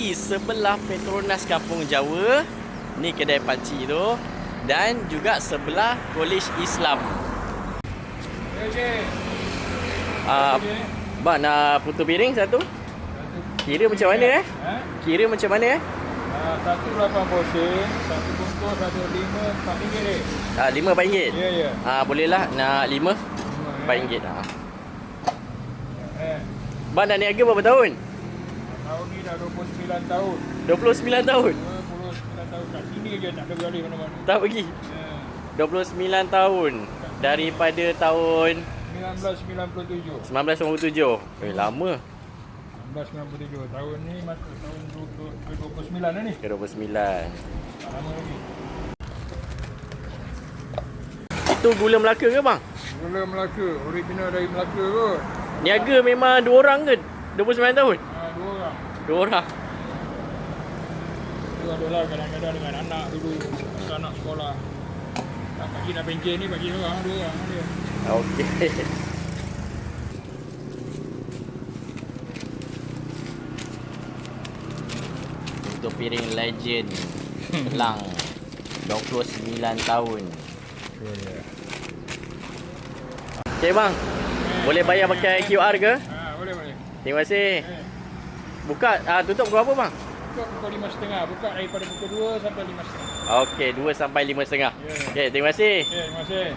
Panci sebelah Petronas Kampung Jawa. Ni kedai Panci tu. Dan juga sebelah Kolej Islam. Okey. Bang nak putu piring satu? Kira macam mana Kira macam mana Satu 8 porsi, satu bungkus, satu 5, RM4 ni. RM5. Ya, ya. Bolehlah nak 5 RM4. Bang dah niaga berapa tahun? Tahun ni dah 29 tahun. 29 tahun? 29 tahun. Kat sini je tak ada beralih mana-mana. Tak pergi? Ya. 29 tahun. Daripada tahun 1997. 1997. Lama. 1997. Tahun ni masuk tahun 29 dah ni. Ke 29. Tak lama lagi. Itu gula Melaka ke bang? Gula Melaka. Original dari Melaka kot. Niaga memang 2 orang ke? 29 tahun? 2 orang. 2 orang. Itu adalah kadang-kadang dengan anak dulu. Masa anak sekolah. Tak pagi nak pencen ni bagi 2 orang dia. Okey. Untuk piring legend Telang 29 tahun. Okey bang. Boleh bayar pakai QR ke? Boleh. Terima kasih. Buka tutup pukul apa bang? Buka pukul 5.30. Buka daripada pukul 2 sampai 5.30. Okey, 2 sampai 5.30. Ya. Okey, terima kasih. Terima kasih.